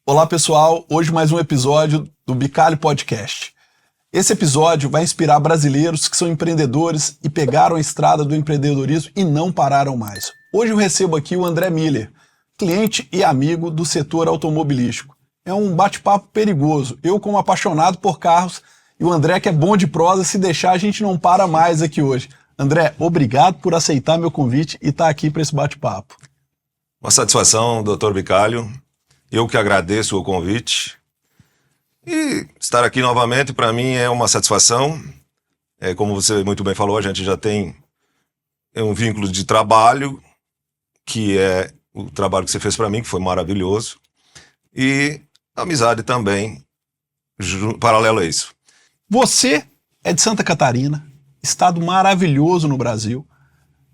Olá pessoal, hoje mais um episódio do Bicalho Podcast. Esse episódio vai inspirar brasileiros que são empreendedores e pegaram a estrada do empreendedorismo e não pararam mais. Hoje eu recebo aqui o André Miller, cliente e amigo do setor automobilístico. É um bate-papo perigoso, eu como apaixonado por carros e o André que é bom de prosa, se deixar a gente não para mais aqui hoje. André, obrigado por aceitar meu convite e estar aqui para esse bate-papo. Uma satisfação, Dr. Bicalho. Eu que agradeço o convite. E estar aqui novamente, para mim, é uma satisfação. Como você muito bem falou, a gente já tem um vínculo de trabalho, que é o trabalho que você fez para mim, que foi maravilhoso. E amizade também, paralelo a isso. Você é de Santa Catarina, estado maravilhoso no Brasil,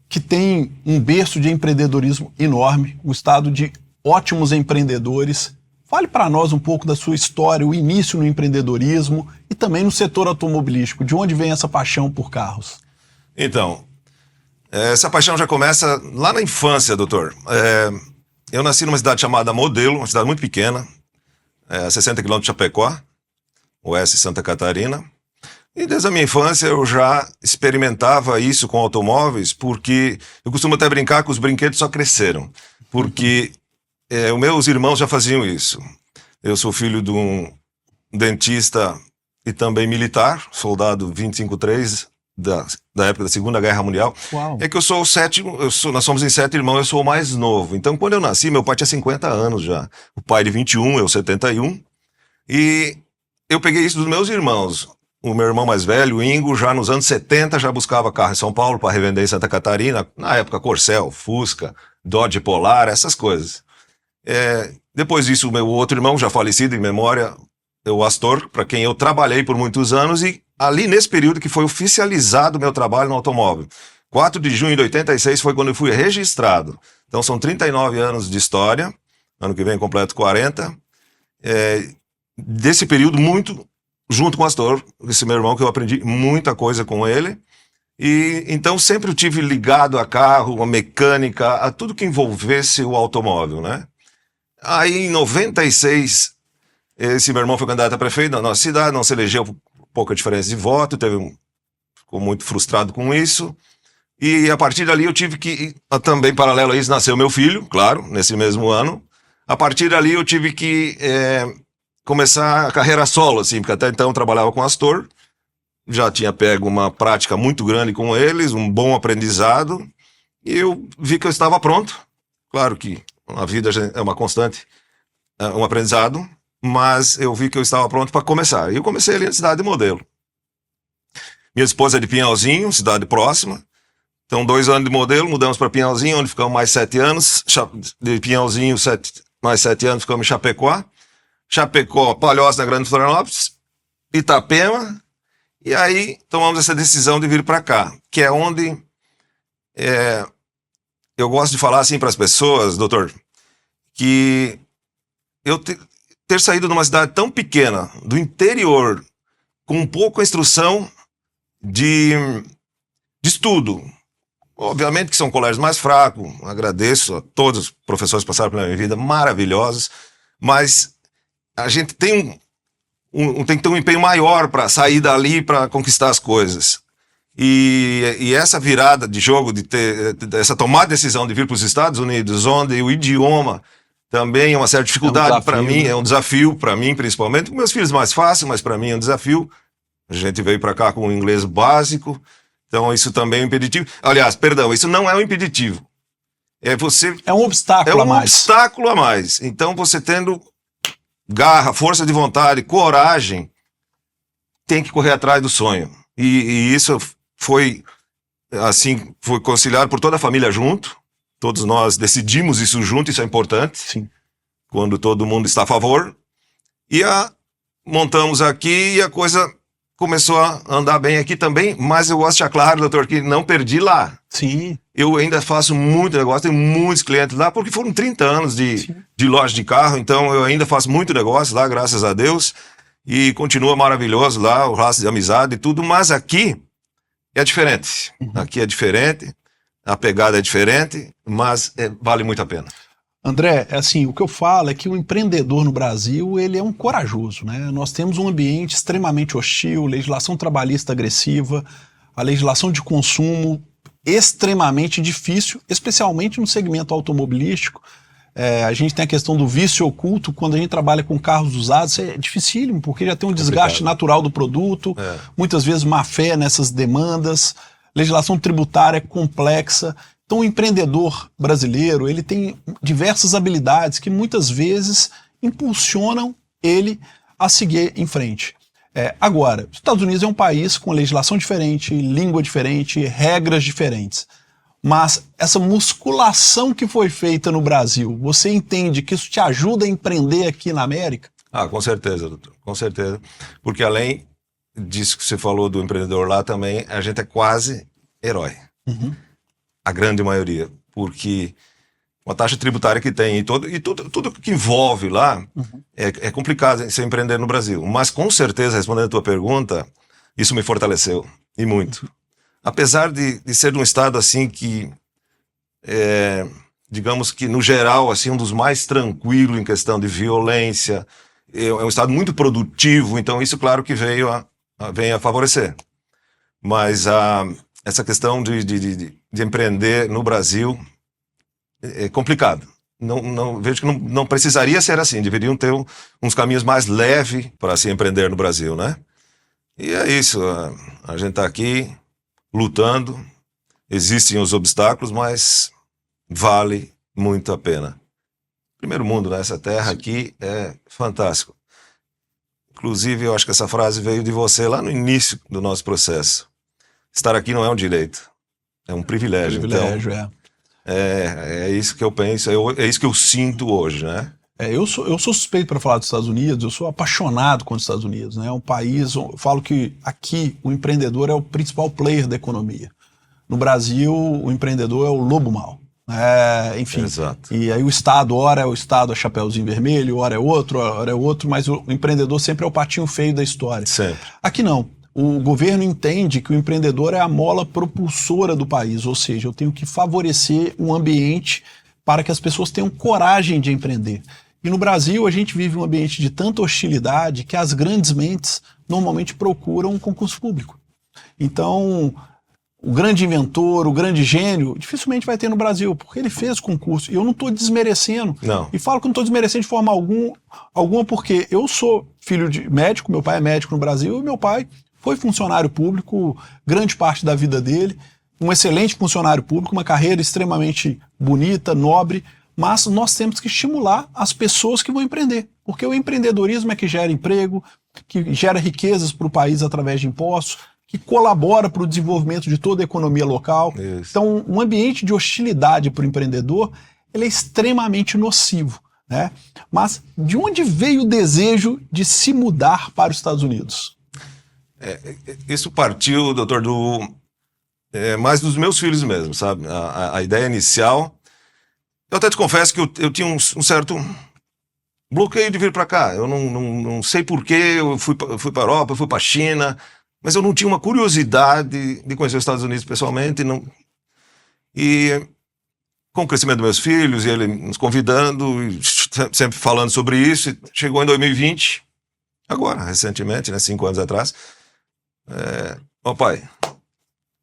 que tem um berço de empreendedorismo enorme, um estado de ótimos empreendedores. Fale para nós um pouco da sua história, o início no empreendedorismo e também no setor automobilístico. De onde vem essa paixão por carros? Então, essa paixão já começa lá na infância, doutor. Eu nasci numa cidade chamada Modelo, uma cidade muito pequena, a 60 km de Chapecó, oeste Santa Catarina. E desde a minha infância eu já experimentava isso com automóveis, porque eu costumo até brincar que os brinquedos só cresceram. Porque os meus irmãos já faziam isso. Eu sou filho de um dentista e também militar, soldado 25-3 da época da Segunda Guerra Mundial. Uau. É que eu sou o sétimo, nós somos em 7 irmãos, eu sou o mais novo. Então quando eu nasci, meu pai tinha 50 anos já. O pai de 21, eu 71. E eu peguei isso dos meus irmãos. O meu irmão mais velho, o Ingo, já nos anos 70 já buscava carro em São Paulo para revender em Santa Catarina. Na época, Corcel, Fusca, Dodge Polar, essas coisas. Depois disso, o meu outro irmão, já falecido em memória, o Astor, para quem eu trabalhei por muitos anos, e ali nesse período que foi oficializado o meu trabalho no automóvel. 4 de junho de 86 foi quando eu fui registrado. Então são 39 anos de história, ano que vem completo 40. Desse período, muito junto com o Astor, esse meu irmão, que eu aprendi muita coisa com ele. E então sempre eu tive ligado a carro, a mecânica, a tudo que envolvesse o automóvel, né? Aí, em 96, esse meu irmão foi candidato a prefeito da nossa cidade, não se elegeu por pouca diferença de voto, ficou muito frustrado com isso. E a partir dali eu tive que, também paralelo a isso, nasceu meu filho, claro, nesse mesmo ano. A partir dali eu tive que começar a carreira solo, assim, porque até então eu trabalhava com Astor, já tinha pego uma prática muito grande com eles, um bom aprendizado, e eu vi que eu estava pronto. Claro que a vida é uma constante, um aprendizado, mas eu vi que eu estava pronto para começar. E eu comecei ali na cidade de Modelo. Minha esposa é de Pinhalzinho, cidade próxima. Então, 2 anos de Modelo, mudamos para Pinhalzinho, onde ficamos mais 7 anos. De Pinhalzinho, mais 7 anos, ficamos em Chapecó. Chapecó, Palhoça, na Grande Florianópolis, Itapema. E aí, tomamos essa decisão de vir para cá, que é onde eu gosto de falar assim para as pessoas, doutor, que eu ter saído de uma cidade tão pequena, do interior, com pouca instrução de estudo. Obviamente que são colégios mais fracos, agradeço a todos os professores que passaram pela minha vida, maravilhosos, mas a gente tem tem que ter um empenho maior para sair dali, para conquistar as coisas. E essa virada de jogo, essa tomada de decisão de vir para os Estados Unidos, onde o idioma também é uma certa dificuldade para mim, é um desafio para mim, principalmente. Com meus filhos mais fácil, mas para mim é um desafio. A gente veio para cá com o inglês básico, então isso também é um impeditivo. Aliás, perdão, isso não é um impeditivo. É um obstáculo a mais. É um obstáculo a mais. Então você tendo garra, força de vontade, coragem, tem que correr atrás do sonho. E isso foi conciliado por toda a família junto. Todos nós decidimos isso junto, isso é importante. Sim. Quando todo mundo está a favor. E montamos aqui e a coisa começou a andar bem aqui também, mas eu gosto de deixar claro, doutor, que não perdi lá. Sim. Eu ainda faço muito negócio, tenho muitos clientes lá, porque foram 30 anos de loja de carro, então eu ainda faço muito negócio lá, graças a Deus, e continua maravilhoso lá, o laço de amizade e tudo, mas aqui é diferente. Aqui é diferente, a pegada é diferente, mas vale muito a pena. André, assim, o que eu falo é que o empreendedor no Brasil, ele é um corajoso, né? Nós temos um ambiente extremamente hostil, legislação trabalhista agressiva, a legislação de consumo extremamente difícil, especialmente no segmento automobilístico. A gente tem a questão do vício oculto, quando a gente trabalha com carros usados, é dificílimo, porque já tem um desgaste natural do produto, muitas vezes má fé nessas demandas, legislação tributária complexa. Então o empreendedor brasileiro, ele tem diversas habilidades que muitas vezes impulsionam ele a seguir em frente. Agora, os Estados Unidos é um país com legislação diferente, língua diferente, regras diferentes. Mas essa musculação que foi feita no Brasil, você entende que isso te ajuda a empreender aqui na América? Com certeza, doutor, com certeza. Porque além disso que você falou do empreendedor lá também, a gente é quase herói. A grande maioria, porque uma taxa tributária que tem e tudo que envolve lá é complicado você empreender no Brasil. Mas com certeza, respondendo a tua pergunta, isso me fortaleceu, e muito. Apesar de ser um estado assim que, digamos que no geral, assim, um dos mais tranquilos em questão de violência, é um estado muito produtivo, então isso claro que vem a favorecer. Mas essa questão de empreender no Brasil é complicado. Vejo que não precisaria ser assim, deveriam ter uns caminhos mais leves para se empreender no Brasil, né? E é isso, a gente está aqui lutando, existem os obstáculos, mas vale muito a pena. Primeiro mundo, né? Essa terra aqui é fantástico. Inclusive, eu acho que essa frase veio de você lá no início do nosso processo. Estar aqui não é um direito, é um privilégio. Então, é isso que eu penso, é isso que eu sinto hoje, né? Eu sou suspeito para falar dos Estados Unidos, eu sou apaixonado com os Estados Unidos, né? É um país, eu falo que aqui o empreendedor é o principal player da economia. No Brasil, o empreendedor é o lobo mau. Enfim. Exato. E aí o Estado, ora é o Estado a chapeuzinho vermelho, ora é outro, mas o empreendedor sempre é o patinho feio da história. Sempre. Aqui não. O governo entende que o empreendedor é a mola propulsora do país, ou seja, eu tenho que favorecer um ambiente para que as pessoas tenham coragem de empreender. E no Brasil a gente vive um ambiente de tanta hostilidade que as grandes mentes normalmente procuram um concurso público. Então, o grande inventor, o grande gênio, dificilmente vai ter no Brasil, porque ele fez concurso. E eu não estou desmerecendo. Não. E falo que não estou desmerecendo de forma alguma, porque eu sou filho de médico, meu pai é médico no Brasil, e meu pai foi funcionário público grande parte da vida dele, um excelente funcionário público, uma carreira extremamente bonita, nobre, mas nós temos que estimular as pessoas que vão empreender, porque o empreendedorismo é que gera emprego, que gera riquezas para o país através de impostos, que colabora para o desenvolvimento de toda a economia local. Isso. Então, um ambiente de hostilidade para o empreendedor, ele é extremamente nocivo, né? Mas de onde veio o desejo de se mudar para os Estados Unidos? Isso partiu, doutor, mais dos meus filhos mesmo, sabe? A ideia inicial. Eu até te confesso que eu tinha um certo bloqueio de vir para cá. Eu não sei porquê, eu fui para a Europa, eu fui para a China, mas eu não tinha uma curiosidade de conhecer os Estados Unidos pessoalmente. E com o crescimento dos meus filhos, e ele nos convidando, e sempre falando sobre isso, chegou em 2020, agora, recentemente, né, 5 anos atrás. Pai,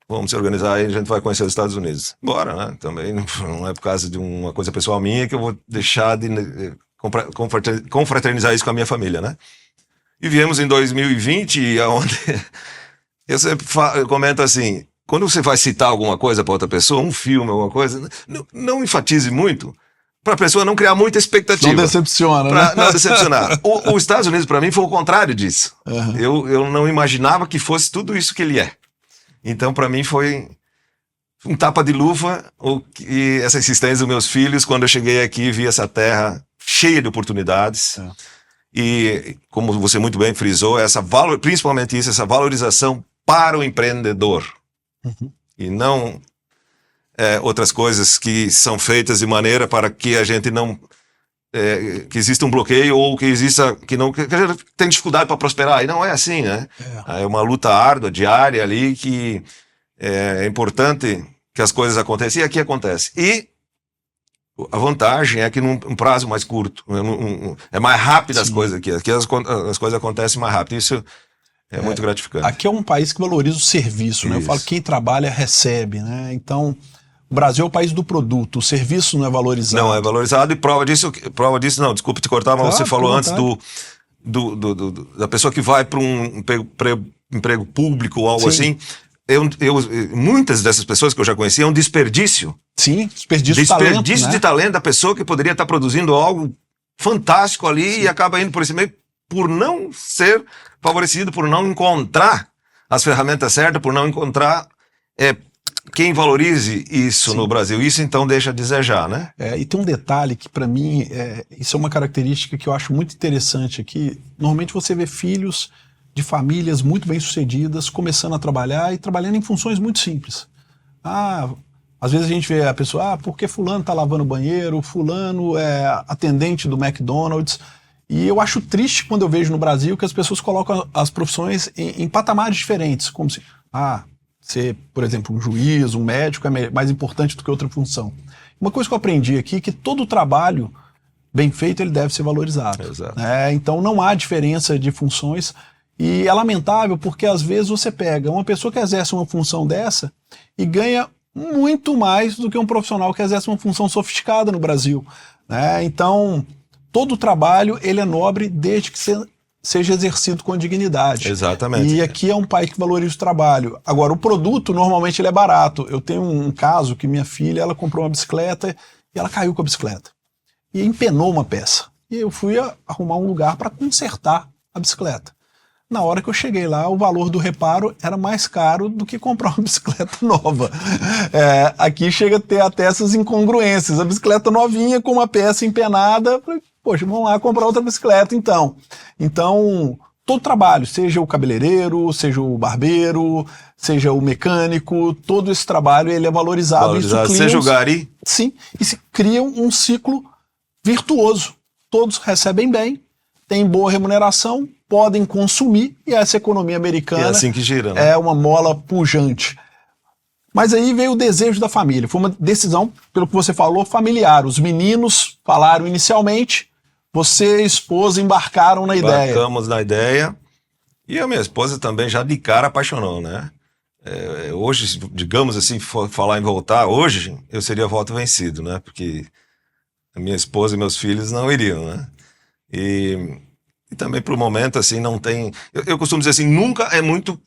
vamos se organizar aí, a gente vai conhecer os Estados Unidos. Bora, né? Também não é por causa de uma coisa pessoal minha que eu vou deixar de confraternizar isso com a minha família, né? E viemos em 2020, onde eu sempre comento assim, quando você vai citar alguma coisa para outra pessoa, um filme, alguma coisa, não enfatize muito, para a pessoa não criar muita expectativa. Não decepciona, Pra né? não decepcionar. Os Estados Unidos, para mim, foi o contrário disso. Uhum. Eu não imaginava que fosse tudo isso que ele é. Então, para mim, foi um tapa de luva e essa insistência dos meus filhos. Quando eu cheguei aqui, vi essa terra cheia de oportunidades. E, como você muito bem frisou, principalmente isso, essa valorização para o empreendedor. Uhum. E não outras coisas que são feitas de maneira para que a gente não... que exista um bloqueio ou que a gente tem dificuldade para prosperar. E não é assim, né? É uma luta árdua, diária ali, que é importante que as coisas aconteçam. E aqui acontece. E a vantagem é que num prazo mais curto, é mais rápido as coisas aqui. Aqui as coisas acontecem mais rápido. Isso é muito gratificante. Aqui é um país que valoriza o serviço, né? Eu falo que quem trabalha recebe, né? Então, o Brasil é o país do produto, o serviço não é valorizado. Não é valorizado, e prova disso, não, desculpe te cortar, mas você falou antes da pessoa que vai para um emprego público ou algo assim. Muitas dessas pessoas que eu já conheci é um desperdício. Sim, desperdício de talento, Desperdício de talento da pessoa que poderia estar produzindo algo fantástico ali e acaba indo por esse meio por não ser favorecido, por não encontrar as ferramentas certas, por não encontrar quem valorize isso no Brasil. Isso então deixa a desejar, né? E tem um detalhe que para mim, isso é uma característica que eu acho muito interessante aqui. Normalmente você vê filhos de famílias muito bem-sucedidas começando a trabalhar e trabalhando em funções muito simples. Às vezes a gente vê a pessoa, porque fulano está lavando o banheiro, fulano é atendente do McDonald's. E eu acho triste quando eu vejo no Brasil que as pessoas colocam as profissões em patamares diferentes, como se, ser, por exemplo, um juiz, um médico é mais importante do que outra função. Uma coisa que eu aprendi aqui é que todo trabalho bem feito ele deve ser valorizado. Exato. Então não há diferença de funções e é lamentável porque às vezes você pega uma pessoa que exerce uma função dessa e ganha muito mais do que um profissional que exerce uma função sofisticada no Brasil. Então todo trabalho ele é nobre desde que seja exercido com dignidade. Exatamente. E aqui é um país que valoriza o trabalho. Agora, o produto, normalmente, ele é barato. Eu tenho um caso que minha filha, ela comprou uma bicicleta e ela caiu com a bicicleta. E empenou uma peça. E eu fui arrumar um lugar para consertar a bicicleta. Na hora que eu cheguei lá, o valor do reparo era mais caro do que comprar uma bicicleta nova. Aqui chega a ter até essas incongruências. A bicicleta novinha com uma peça empenada... Poxa, vamos lá comprar outra bicicleta, então. Então, todo trabalho, seja o cabeleireiro, seja o barbeiro, seja o mecânico, todo esse trabalho ele é valorizado. Seja o gari. Sim, e se cria um ciclo virtuoso. Todos recebem bem, têm boa remuneração, podem consumir, e essa economia americana é assim que gira, né? É uma mola pujante. Mas aí veio o desejo da família. Foi uma decisão, pelo que você falou, familiar. Os meninos falaram inicialmente, você e a esposa embarcaram na ideia. Embarcamos na ideia. E a minha esposa também já de cara apaixonou, né? Hoje, digamos assim, falar em voltar, hoje eu seria voto vencido, né? Porque a minha esposa e meus filhos não iriam, né? E também pro momento, assim, não tem... Eu costumo dizer assim, nunca é muito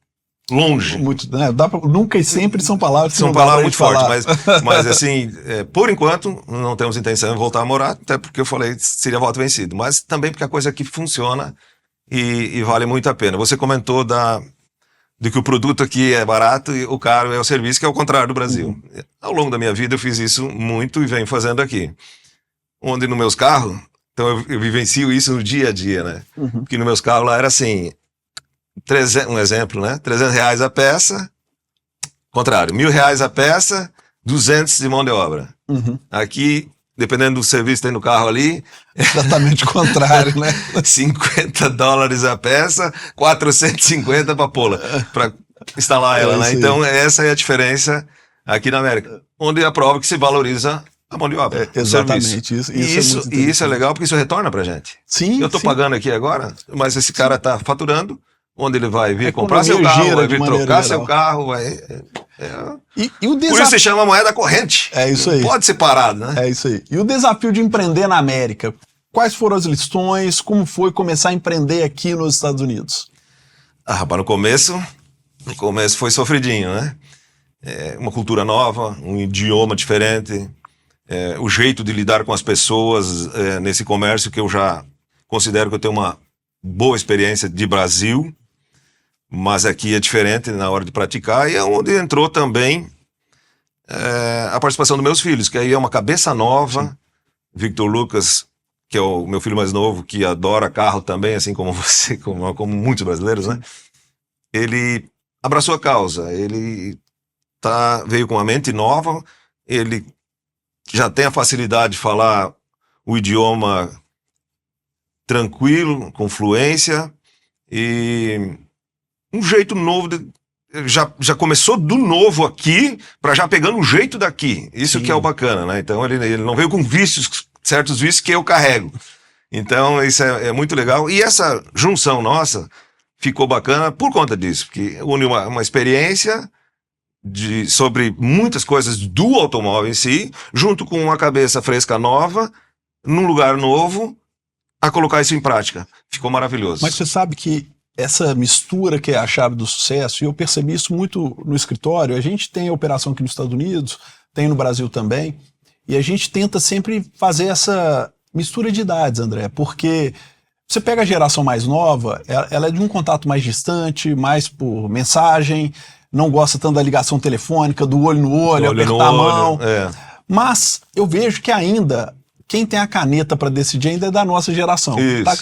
longe. Nunca e sempre são palavras que são não palavras muito fortes, mas assim, por enquanto não temos intenção de voltar a morar, até porque eu falei seria voto vencido, mas também porque a coisa aqui funciona e vale muito a pena. Você comentou de que o produto aqui é barato e o caro é o serviço, que é o contrário do Brasil. Ao longo da minha vida eu fiz isso muito e venho fazendo aqui. Onde nos meus carros, então eu vivencio isso no dia a dia, né? Porque nos meus carros lá era assim, um exemplo, né? R$300 a peça, contrário, R$1.000 a peça, 200 de mão de obra. Aqui, dependendo do serviço que tem no carro ali... Exatamente o contrário, né? $50 a peça, 450 para pô-la, para instalar ela, né? Então, essa é a diferença aqui na América, onde a prova que se valoriza a mão de obra. Exatamente. Isso é legal porque isso retorna pra gente. Sim, eu tô pagando aqui agora, mas esse cara tá faturando, onde ele vai vir comprar seu carro, vai vir trocar seu carro, vai... Por isso se chama moeda corrente. É isso aí. Não pode ser parado, né? É isso aí. E o desafio de empreender na América? Quais foram as lições? Como foi começar a empreender aqui nos Estados Unidos? Rapaz, no começo foi sofridinho, né? Uma cultura nova, um idioma diferente, o jeito de lidar com as pessoas nesse comércio, que eu já considero que eu tenho uma boa experiência de Brasil, mas aqui é diferente na hora de praticar, e é onde entrou também a participação dos meus filhos, que aí é uma cabeça nova. Sim. Victor Lucas, que é o meu filho mais novo, que adora carro também, assim como você, como muitos brasileiros, né? Ele abraçou a causa, ele veio com uma mente nova, ele já tem a facilidade de falar o idioma tranquilo, com fluência, e um jeito novo, já começou do novo aqui, para já pegando o jeito daqui. Isso Sim. que é o bacana, né? Então ele não veio com vícios, certos vícios que eu carrego. Então isso é muito legal. E essa junção nossa ficou bacana por conta disso, porque une uma experiência sobre muitas coisas do automóvel em si, junto com uma cabeça fresca nova, num lugar novo, a colocar isso em prática. Ficou maravilhoso. Mas você sabe que essa mistura que é a chave do sucesso, e eu percebi isso muito no escritório, a gente tem a operação aqui nos Estados Unidos, tem no Brasil também, e a gente tenta sempre fazer essa mistura de idades, André, porque você pega a geração mais nova, ela é de um contato mais distante, mais por mensagem, não gosta tanto da ligação telefônica, do olho no olho, apertar a mão. Mas eu vejo que ainda, quem tem a caneta para decidir ainda é da nossa geração.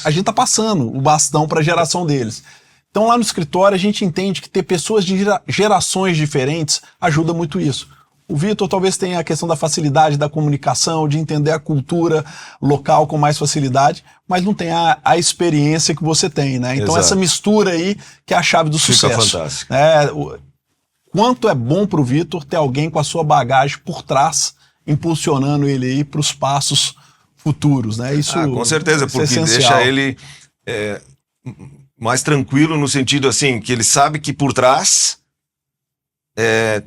A gente tá passando o bastão para a geração deles. Então lá no escritório a gente entende que ter pessoas de gerações diferentes ajuda muito isso. O Vitor talvez tenha a questão da facilidade da comunicação, de entender a cultura local com mais facilidade, mas não tem a experiência que você tem, né? Então essa mistura aí que é a chave do sucesso. Fica fantástico. Quanto é bom pro Vitor ter alguém com a sua bagagem por trás, impulsionando ele aí para os passos futuros, né? Isso com certeza, porque deixa ele mais tranquilo no sentido assim, que ele sabe que por trás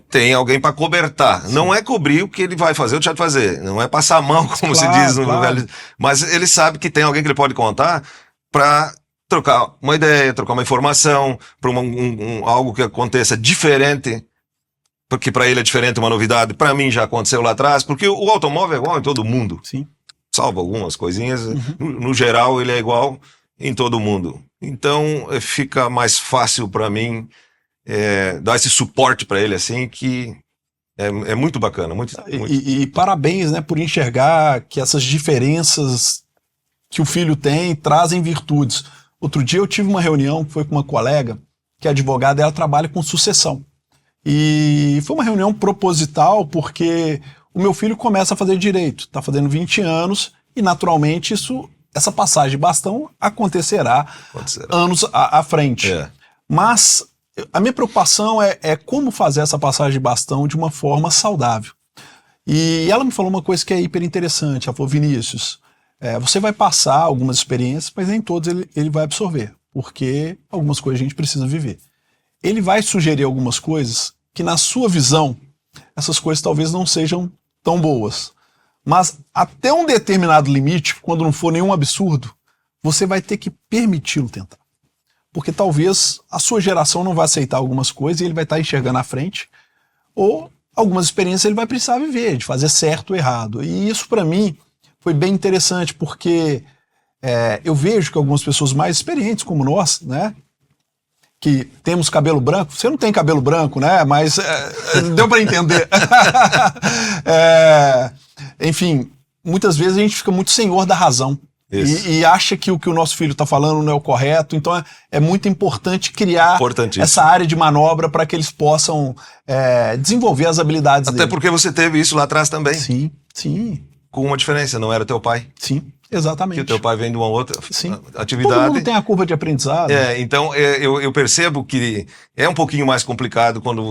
tem alguém para cobertar. Sim. Não é cobrir o que ele vai fazer ou deixar de fazer. Não é passar a mão, como se diz no velho. Mas ele sabe que tem alguém que ele pode contar para trocar uma ideia, trocar uma informação, para algo que aconteça diferente, porque para ele é diferente, uma novidade. Para mim já aconteceu lá atrás, porque o automóvel é igual em todo mundo. Sim. Salvo algumas coisinhas. No geral, ele é igual em todo mundo. Então, fica mais fácil para mim dar esse suporte para ele, assim, que é muito bacana. Muito. E parabéns, né, por enxergar que essas diferenças que o filho tem trazem virtudes. Outro dia eu tive uma reunião, foi com uma colega, que é advogada, e ela trabalha com sucessão. E foi uma reunião proposital, porque o meu filho começa a fazer direito, está fazendo 20 anos, e naturalmente essa passagem de bastão acontecerá anos à frente. Mas a minha preocupação é como fazer essa passagem de bastão de uma forma saudável. E ela me falou uma coisa que é hiper interessante. Ela falou: Vinícius, você vai passar algumas experiências, mas nem todas ele vai absorver, porque algumas coisas a gente precisa viver. Ele vai sugerir algumas coisas que, na sua visão, essas coisas talvez não sejam tão boas. Mas até um determinado limite, quando não for nenhum absurdo, você vai ter que permiti-lo tentar. Porque talvez a sua geração não vai aceitar algumas coisas e ele vai estar enxergando à frente, ou algumas experiências ele vai precisar viver, de fazer certo ou errado. E isso, para mim, foi bem interessante, porque eu vejo que algumas pessoas mais experientes como nós, né, que temos cabelo branco, você não tem cabelo branco, né, mas deu para entender. Enfim, muitas vezes a gente fica muito senhor da razão. E acha que o nosso filho está falando não é o correto. Então é muito importante criar essa área de manobra para que eles possam desenvolver as habilidades Até dele. Porque você teve isso lá atrás também. Sim, sim. Com uma diferença, não era teu pai. Sim, exatamente. Que o teu pai vem de uma outra atividade. Todo mundo tem a curva de aprendizado. Então eu percebo que é um pouquinho mais complicado quando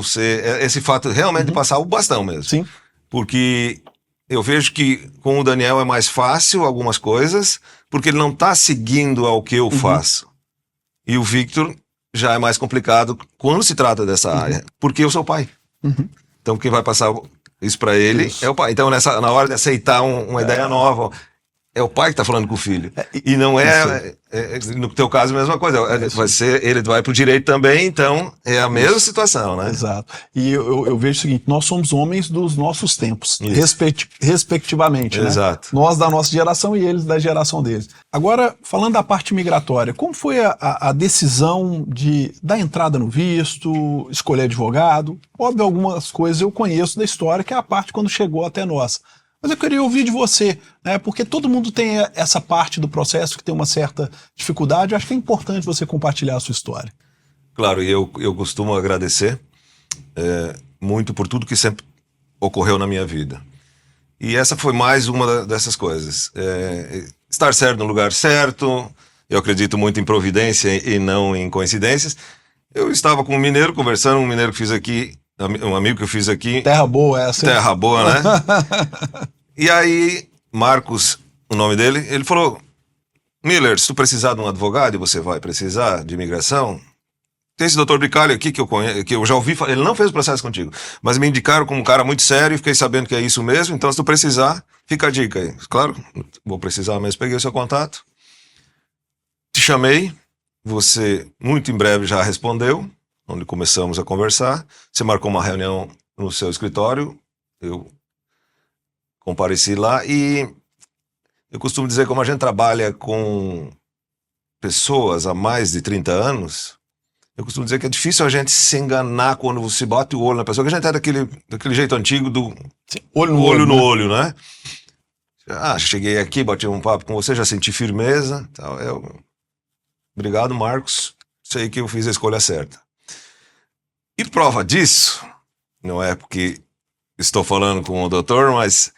esse fato realmente de passar o bastão mesmo. Sim. Porque eu vejo que com o Daniel é mais fácil algumas coisas, porque ele não está seguindo ao que eu faço. E o Victor já é mais complicado quando se trata dessa área, porque eu sou pai. Então quem vai passar isso para ele é o pai. Então na hora de aceitar uma ideia nova, é o pai que está falando com o filho. E não no teu caso, a mesma coisa. Ele vai para o direito também, então é a mesma situação, né? Exato. E eu vejo o seguinte, nós somos homens dos nossos tempos, respectivamente, né? Exato. Nós da nossa geração e eles da geração deles. Agora, falando da parte migratória, como foi a decisão da entrada no visto, escolher advogado? Óbvio, algumas coisas eu conheço da história, que é a parte quando chegou até nós. Mas eu queria ouvir de você, né? Porque todo mundo tem essa parte do processo que tem uma certa dificuldade. Eu acho que é importante você compartilhar a sua história. Claro, e eu costumo agradecer muito por tudo que sempre ocorreu na minha vida. E essa foi mais uma dessas coisas. Estar certo no lugar certo, eu acredito muito em providência e não em coincidências. Eu estava com um mineiro conversando, um mineiro que fiz aqui, um amigo que eu fiz aqui. Terra boa essa. Hein? Terra boa, né? E aí, Marcos, o nome dele, ele falou: Miller, se tu precisar de um advogado, e você vai precisar de imigração, tem esse doutor Bicalho aqui que eu conheço, que eu já ouvi falar, ele não fez o processo contigo, mas me indicaram como um cara muito sério e fiquei sabendo que é isso mesmo, então se tu precisar, fica a dica aí. Claro, vou precisar mesmo, peguei o seu contato, te chamei, você muito em breve já respondeu, onde começamos a conversar, você marcou uma reunião no seu escritório, eu compareci lá e eu costumo dizer, como a gente trabalha com pessoas há mais de 30 anos, eu costumo dizer que é difícil a gente se enganar quando você bate o olho na pessoa, que a gente é daquele jeito antigo do olho no olho, né? Cheguei aqui, bati um papo com você, já senti firmeza, tal. Obrigado, Marcos, sei que eu fiz a escolha certa. E prova disso, não é porque estou falando com o doutor, mas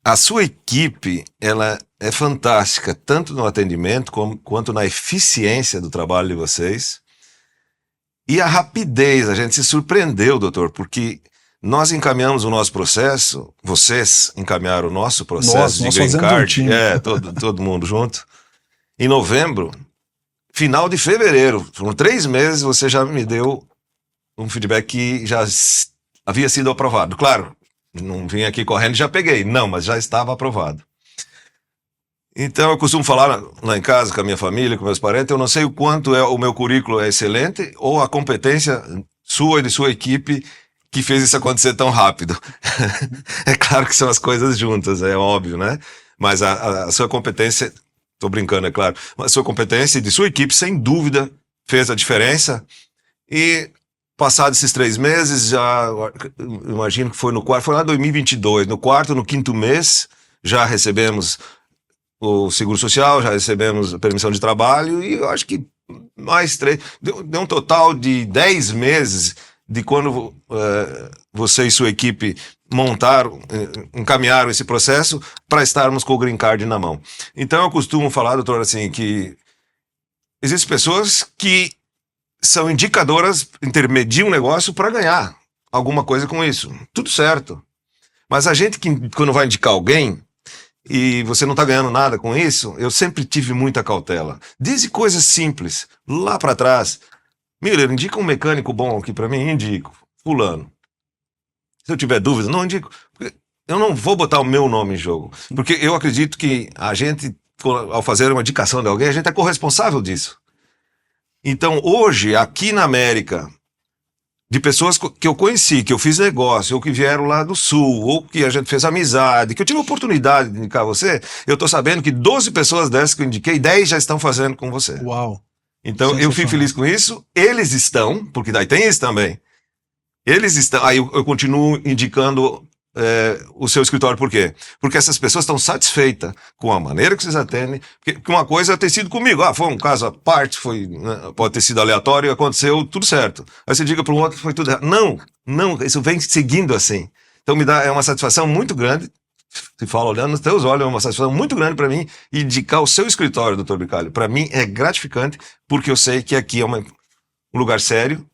a sua equipe, ela é fantástica, tanto no atendimento quanto na eficiência do trabalho de vocês. E a rapidez, a gente se surpreendeu, doutor, porque nós encaminhamos o nosso processo, vocês encaminharam o nosso processo de green card, todo mundo junto, em novembro, final de fevereiro, por 3 meses você já me deu um feedback que já havia sido aprovado. Claro, não vim aqui correndo e já peguei, não, mas já estava aprovado. Então eu costumo falar lá em casa com a minha família, com meus parentes, eu não sei o quanto o meu currículo é excelente ou a competência sua e de sua equipe que fez isso acontecer tão rápido. É claro que são as coisas juntas, é óbvio, né? Mas a sua competência, tô brincando, é claro, mas a sua competência e de sua equipe, sem dúvida, fez a diferença. E passados esses 3 meses, já imagino que foi lá em 2022, no 4º, no 5º mês, já recebemos o seguro social, já recebemos a permissão de trabalho e eu acho que mais 3, deu um total de 10 meses de quando você e sua equipe encaminharam esse processo para estarmos com o green card na mão. Então eu costumo falar, doutor, assim, que existem pessoas que são indicadoras, intermediam um negócio para ganhar alguma coisa com isso. Tudo certo. Mas a gente que, quando vai indicar alguém, e você não está ganhando nada com isso, eu sempre tive muita cautela. Desde coisas simples, lá para trás. Miller, indica um mecânico bom aqui para mim? Indico. Fulano. Se eu tiver dúvida, não indico. Eu não vou botar o meu nome em jogo. Porque eu acredito que a gente, ao fazer uma indicação de alguém, a gente é corresponsável disso. Então, hoje, aqui na América, de pessoas que eu conheci, que eu fiz negócio, ou que vieram lá do Sul, ou que a gente fez amizade, que eu tive a oportunidade de indicar você, eu tô sabendo que 12 pessoas dessas que eu indiquei, 10 já estão fazendo com você. Uau! Então, eu fico feliz com isso. Eles estão, porque daí tem isso também. Eles estão, aí eu continuo indicando o seu escritório, por quê? Porque essas pessoas estão satisfeitas com a maneira que vocês atendem, porque uma coisa tem sido comigo, foi um caso à parte, né, pode ter sido aleatório, aconteceu tudo certo. Aí você diga para um outro que foi tudo errado. Não, isso vem seguindo assim. Então é uma satisfação muito grande, se fala olhando nos teus olhos, é uma satisfação muito grande para mim indicar o seu escritório, doutor Bicalho. Para mim é gratificante, porque eu sei que aqui é um lugar sério,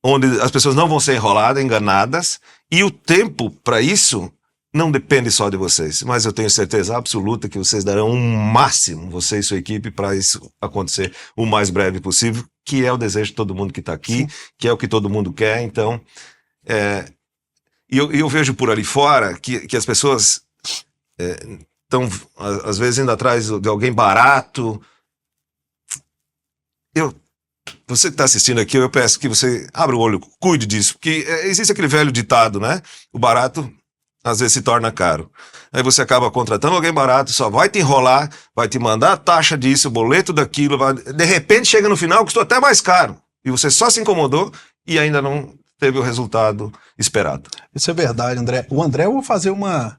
onde as pessoas não vão ser enroladas, enganadas, e o tempo para isso não depende só de vocês, mas eu tenho certeza absoluta que vocês darão um máximo, você e sua equipe, para isso acontecer o mais breve possível, que é o desejo de todo mundo que está aqui, sim, que é o que todo mundo quer. Então, eu vejo por ali fora que as pessoas estão, às vezes, indo atrás de alguém barato. Você que está assistindo aqui, eu peço que você abra o olho, cuide disso, porque existe aquele velho ditado, né? O barato às vezes se torna caro. Aí você acaba contratando alguém barato, só vai te enrolar, vai te mandar a taxa disso, o boleto daquilo, de repente chega no final, custou até mais caro. E você só se incomodou e ainda não teve o resultado esperado. Isso é verdade, André. O André, eu vou fazer uma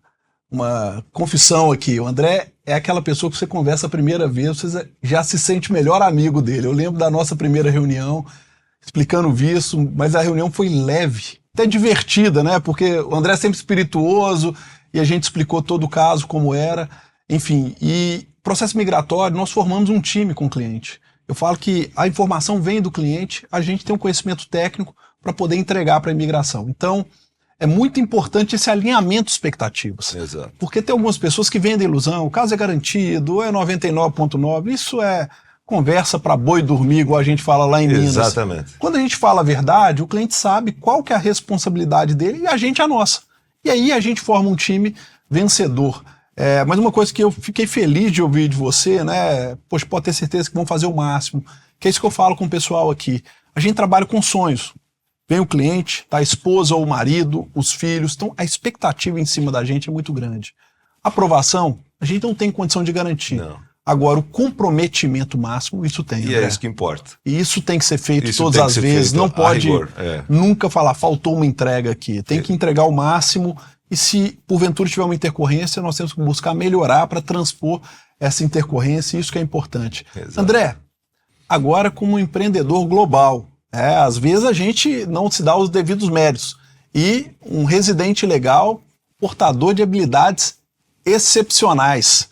confissão aqui. O André é aquela pessoa que você conversa a primeira vez, você já se sente melhor amigo dele. Eu lembro da nossa primeira reunião, explicando isso, mas a reunião foi leve, até divertida, né? Porque o André é sempre espirituoso e a gente explicou todo o caso, como era. Enfim, e processo migratório, nós formamos um time com o cliente. Eu falo que a informação vem do cliente, a gente tem um conhecimento técnico para poder entregar para a imigração. Então, é muito importante esse alinhamento de expectativas. Exato. Porque tem algumas pessoas que vendem ilusão, o caso é garantido, é 99,9, isso é conversa para boi dormir, igual a gente fala lá em Minas. Exatamente. Quando a gente fala a verdade, o cliente sabe qual que é a responsabilidade dele e a gente a nossa. E aí a gente forma um time vencedor. Mas uma coisa que eu fiquei feliz de ouvir de você, né? Poxa, pode ter certeza que vão fazer o máximo. Que é isso que eu falo com o pessoal aqui. A gente trabalha com sonhos. Vem o cliente, tá a esposa ou o marido, os filhos. Então a expectativa em cima da gente é muito grande. Aprovação, a gente não tem condição de garantir. Não. Agora, o comprometimento máximo, isso tem. E André. é isso que importa. E isso tem que ser feito Isso todas tem que as ser vezes. feito Não a pode rigor, nunca falar, faltou uma entrega aqui. Tem que entregar o máximo. E se porventura tiver uma intercorrência, nós temos que buscar melhorar para transpor essa intercorrência. Isso que é importante. Exato. André, agora como empreendedor global, às vezes a gente não se dá os devidos méritos. E um residente legal, portador de habilidades excepcionais.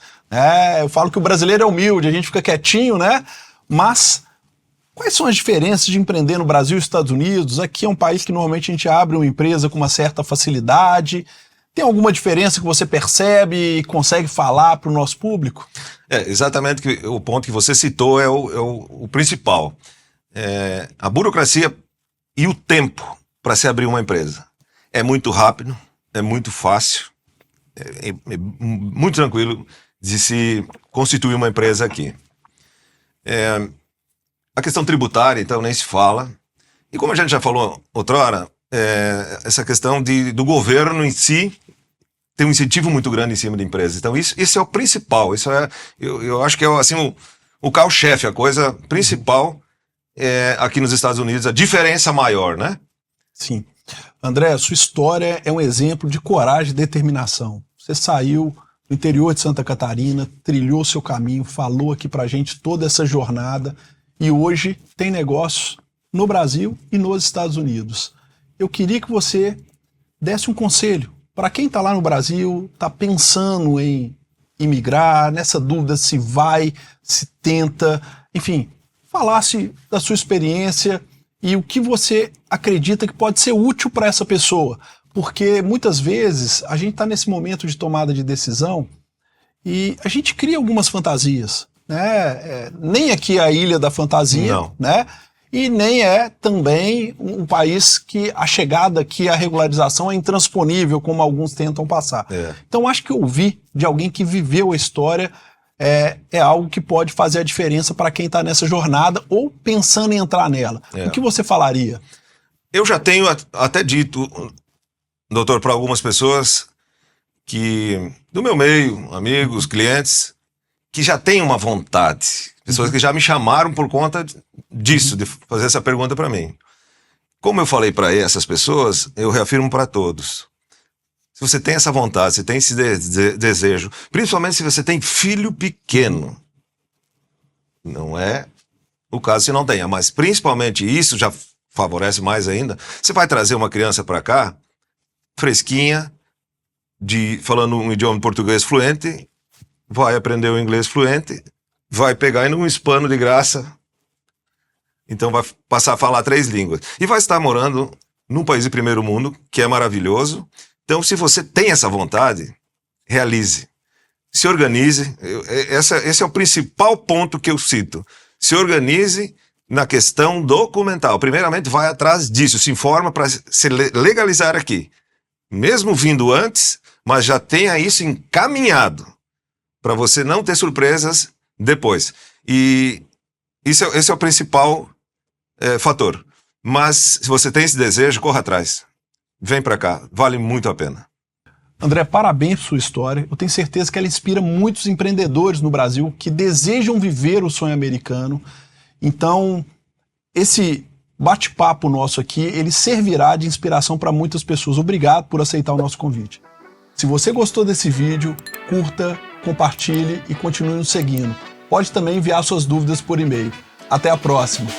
Eu falo que o brasileiro é humilde, a gente fica quietinho, né? Mas quais são as diferenças de empreender no Brasil e Estados Unidos? Aqui é um país que normalmente a gente abre uma empresa com uma certa facilidade. Tem alguma diferença que você percebe e consegue falar para o nosso público? Exatamente o ponto que você citou é o principal. A burocracia e o tempo para se abrir uma empresa. É muito rápido, é muito fácil, é muito tranquilo de se constituir uma empresa aqui. A questão tributária, então, nem se fala. E como a gente já falou outrora, essa questão do governo em si tem um incentivo muito grande em cima de empresas. Então, isso é o principal. Isso eu acho que é assim, o carro-chefe, a coisa principal aqui nos Estados Unidos, a diferença maior, né? Sim. André, sua história é um exemplo de coragem e determinação. Você saiu do interior de Santa Catarina, trilhou seu caminho, falou aqui pra gente toda essa jornada e hoje tem negócios no Brasil e nos Estados Unidos. Eu queria que você desse um conselho para quem está lá no Brasil, está pensando em imigrar, nessa dúvida se vai, se tenta, enfim, falasse da sua experiência e o que você acredita que pode ser útil para essa pessoa. Porque muitas vezes a gente está nesse momento de tomada de decisão e a gente cria algumas fantasias, né? Nem aqui é a ilha da fantasia, não, né? E nem é também um país que a chegada aqui, a regularização é intransponível, como alguns tentam passar. Então acho que ouvir de alguém que viveu a história é algo que pode fazer a diferença para quem está nessa jornada ou pensando em entrar nela. O que você falaria? Eu já tenho até dito, doutor, para algumas pessoas que, do meu meio, amigos, clientes, que já têm uma vontade, pessoas que já me chamaram por conta disso, de fazer essa pergunta para mim. Como eu falei para essas pessoas, eu reafirmo para todos. Se você tem essa vontade, se tem esse desejo, principalmente se você tem filho pequeno, não é o caso se não tenha, mas principalmente isso já favorece mais ainda, você vai trazer uma criança para cá, fresquinha, falando um idioma português fluente, vai aprender o inglês fluente, vai pegar um hispano de graça, então vai passar a falar 3 línguas. E vai estar morando num país de primeiro mundo, que é maravilhoso. Então, se você tem essa vontade, realize. Se organize. Esse é o principal ponto que eu cito. Se organize na questão documental. Primeiramente, vai atrás disso, se informa para se legalizar aqui. Mesmo vindo antes, mas já tenha isso encaminhado. para você não ter surpresas depois. E esse é o principal fator. Mas se você tem esse desejo, corra atrás. Vem para cá, vale muito a pena. André, parabéns por sua história. Eu tenho certeza que ela inspira muitos empreendedores no Brasil que desejam viver o sonho americano. Então, esse bate-papo nosso aqui, ele servirá de inspiração para muitas pessoas. Obrigado por aceitar o nosso convite. Se você gostou desse vídeo, curta, compartilhe e continue nos seguindo. Pode também enviar suas dúvidas por e-mail. Até a próxima!